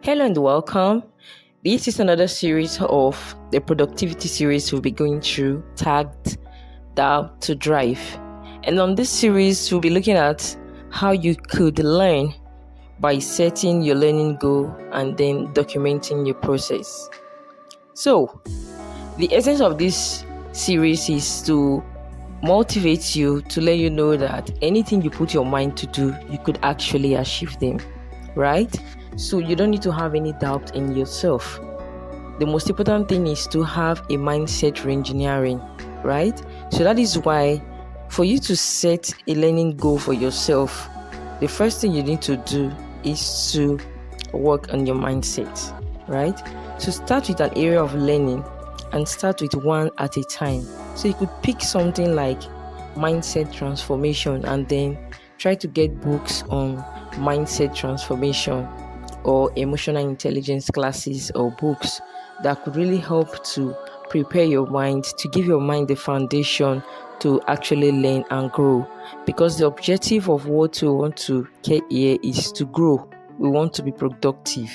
Hello and welcome. This is another series of the productivity series we'll be going through, tagged Down to Drive. And on this series, we'll be looking at how you could learn by setting your learning goal and then documenting your process. So, the essence of this series is to motivate you, to let you know that anything you put your mind to do, you could actually achieve them, right? So you don't need to have any doubt in yourself. The most important thing is to have a mindset re-engineering, right? So that is why for you to set a learning goal for yourself, the first thing you need to do is to work on your mindset, right? So start with an area of learning and start with one at a time. So you could pick something like mindset transformation and then try to get books on mindset transformation or emotional intelligence classes or books that could really help to prepare your mind, to give your mind the foundation to actually learn and grow. Because the objective of what we want to get here is to grow. We want to be productive.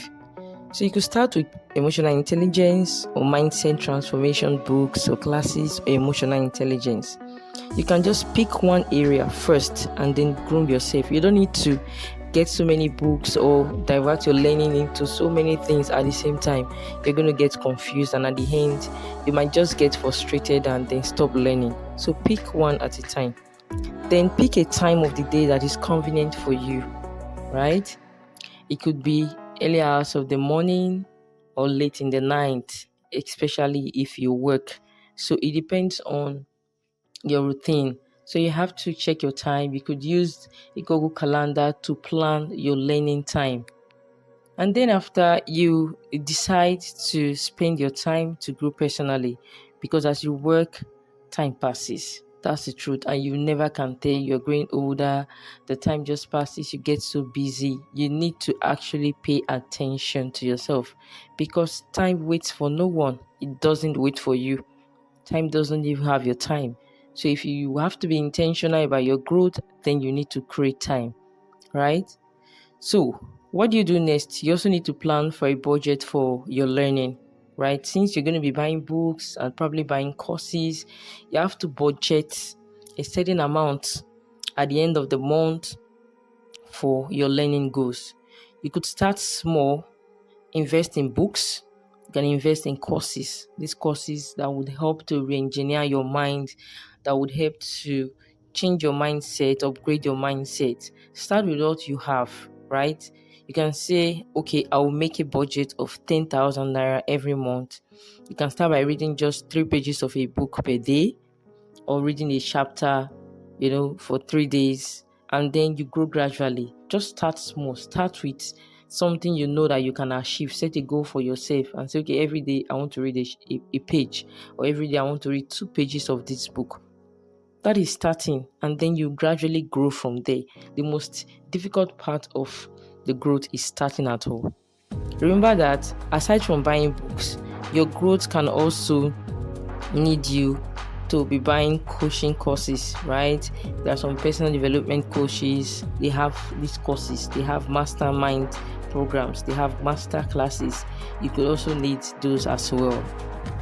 So you could start with emotional intelligence or mindset transformation books or classes or emotional intelligence. You can just pick one area first and then groom yourself. You don't need to get so many books or divert your learning into so many things at the same time. You're going to get confused, and at the end, you might just get frustrated and then stop learning. So pick one at a time. Then pick a time of the day that is convenient for you, right? It could be early hours of the morning or late in the night, especially if you work. So it depends on your routine. So you have to check your time. You could use a Google Calendar to plan your learning time. And then after, you decide to spend your time to grow personally, because as you work, time passes. That's the truth. And you never can tell. You're growing older. The time just passes. You get so busy. You need to actually pay attention to yourself, because time waits for no one. It doesn't wait for you. Time doesn't even have your time. So if you have to be intentional about your growth, then you need to create time, right? So what do you do next? You also need to plan for a budget for your learning, right? Since you're going to be buying books and probably buying courses, you have to budget a certain amount at the end of the month for your learning goals. You could start small, invest in books. You can invest in courses. These courses that would help to re-engineer your mind, that would help to change your mindset, upgrade your mindset. Start with what you have, right? You can say, okay, I will make a budget of 10,000 naira every month. You can start by reading just 3 pages of a book per day, or reading a chapter, for 3 days, and then you grow gradually. Just start small. Start with something you know that you can achieve. Set a goal for yourself and say, okay, every day I want to read a page, or every day I want to read 2 pages of this book. That is starting, and then you gradually grow from there. The most difficult part of the growth is starting at all. Remember that aside from buying books, your growth can also need you to be buying coaching courses, right? There are some personal development coaches. They have these courses. They have mastermind programs. They have master classes. You could also need those as well.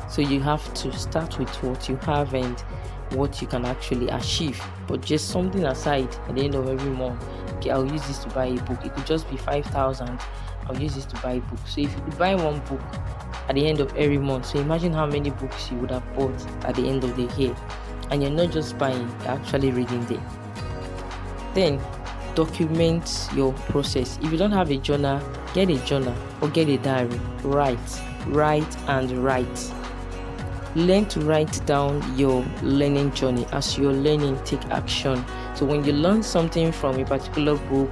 So you have to start with what you have and what you can actually achieve. But just something aside at the end of every month. Okay, I'll use this to buy a book. It could just be 5,000. I'll use this to buy a book. So if you could buy one book at the end of every month, so imagine how many books you would have bought at the end of the year. And you're not just buying, you're actually reading them. Then document your process. If you don't have a journal, get a journal or get a diary. Write. Learn to write down your learning journey. As you're learning, take action. So when you learn something from a particular book,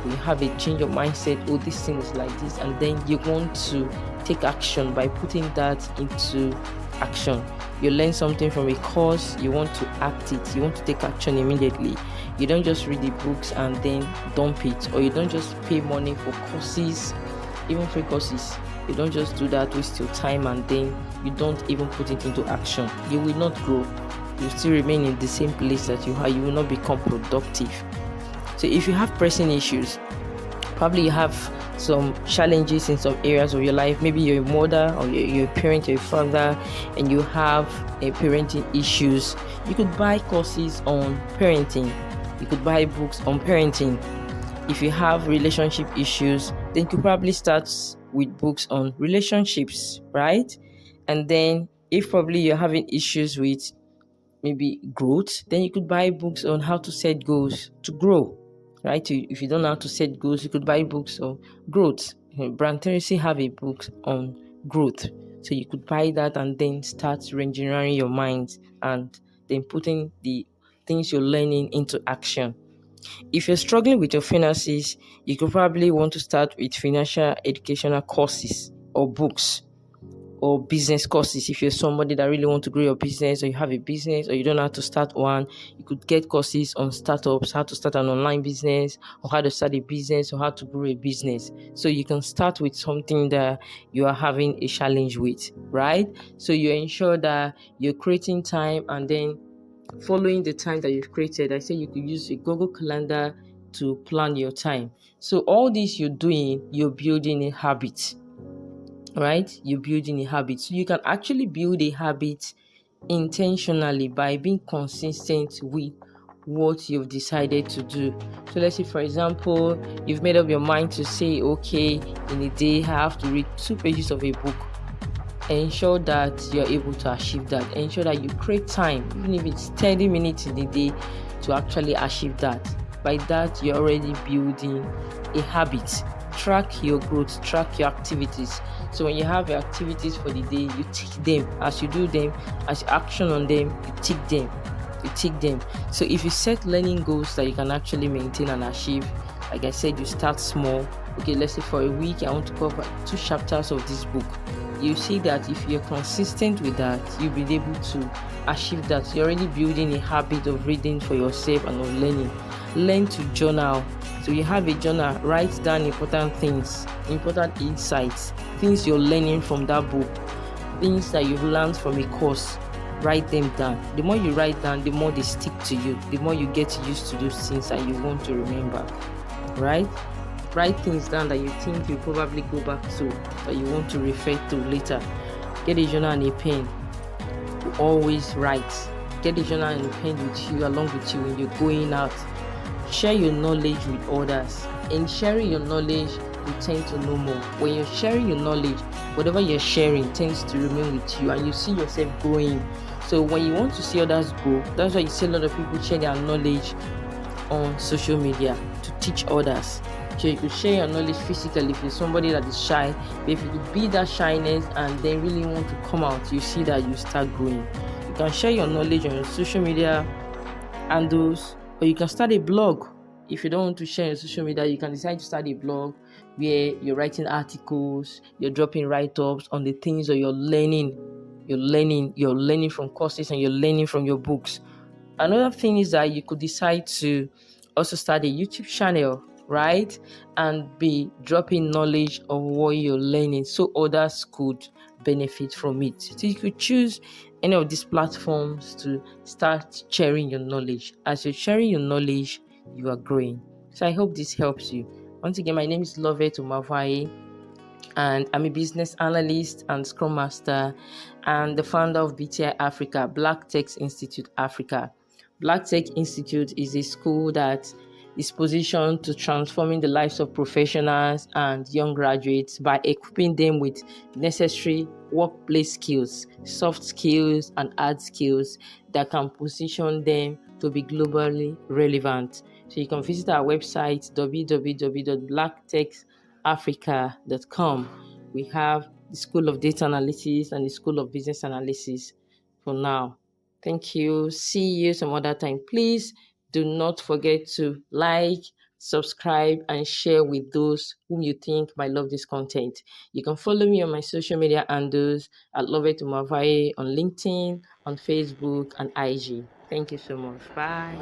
you have a change of mindset, oh, this thing is like this, and then you want to take action by putting that into action. You learn something from a course, you want to act it, you want to take action immediately. You don't just read the books and then dump it, or you don't just pay money for courses, even free courses. You don't just do that, waste your time, and then you don't even put it into action. You will not grow. You still remain in the same place that you are. You will not become productive. So if you have pressing issues, probably you have some challenges in some areas of your life. Maybe you're a mother or you're a parent or a father and you have parenting issues. You could buy courses on parenting. You could buy books on parenting. If you have relationship issues, then you could probably start with books on relationships, right? And then if probably you're having issues with maybe growth, then you could buy books on how to set goals to grow, right? If you don't know how to set goals, you could buy books on growth. Brand Tracy have a book on growth, so you could buy that and then start re-engineering your mind and then putting the things you're learning into action. If you're struggling with your finances, you could probably want to start with financial educational courses or books or business courses. If you're somebody that really want to grow your business, or you have a business or you don't know how to start one, you could get courses on startups, how to start an online business, or how to start a business, or how to grow a business. So you can start with something that you are having a challenge with, right? So you ensure that you're creating time and then following the time that you've created. I say you could use a Google Calendar to plan your time. So all this you're doing, you're building a habit, right? You're building a habit. So you can actually build a habit intentionally by being consistent with what you've decided to do. So let's say, for example, you've made up your mind to say, okay, in a day I have to read 2 pages of a book. Ensure that you're able to achieve that. Ensure that you create time, even if it's 30 minutes in a day, to actually achieve that. By that, you're already building a habit. Track your growth, track your activities. So when you have your activities for the day, you tick them. As you do them, as you action on them, you tick them. You tick them. So if you set learning goals that you can actually maintain and achieve, like I said, you start small. Okay, let's say for a week, I want to cover 2 chapters of this book. You see that if you're consistent with that, you'll be able to achieve that. You're already building a habit of reading for yourself and of learning. Learn to journal. So you have a journal, write down important things, important insights, things you're learning from that book, things that you've learned from a course. Write them down. The more you write down, the more they stick to you, the more you get used to those things that you want to remember, right? Write things down that you think you probably go back to, that you want to refer to later. Get a journal and a pen. You always write. Get a journal and a pen with you, along with you when you're going out. Share your knowledge with others. In sharing your knowledge, you tend to know more. When you're sharing your knowledge, whatever you're sharing tends to remain with you and you see yourself growing. So when you want to see others grow, that's why you see a lot of people share their knowledge on social media to teach others. So you could share your knowledge physically if you're somebody that is shy, but if you could be that shyness and then really want to come out, you see that you start growing. You can share your knowledge on your social media handles, or you can start a blog. If you don't want to share your social media, you can decide to start a blog where you're writing articles, you're dropping write-ups on the things that you're learning. You're learning from courses and you're learning from your books. Another thing is that you could decide to also start a YouTube channel, right? And be dropping knowledge of what you're learning so others could benefit from it. So you could choose any of these platforms to start sharing your knowledge. As you're sharing your knowledge, you are growing. So I hope this helps you. Once again, my name is Lovett Umavai, and I'm a business analyst and scrum master and the founder of BTI Africa, Black Tech Institute Africa. Black Tech Institute is a school that is positioned to transforming the lives of professionals and young graduates by equipping them with necessary workplace skills, soft skills, and hard skills that can position them to be globally relevant. So you can visit our website www.blacktechafrica.com. We have the School of Data Analysis and the School of Business Analysis for now. Thank you. See you some other time. Please do not forget to like, subscribe, and share with those whom you think might love this content. You can follow me on my social media handles at Lovett Umavai on LinkedIn, on Facebook, and IG. Thank you so much. Bye.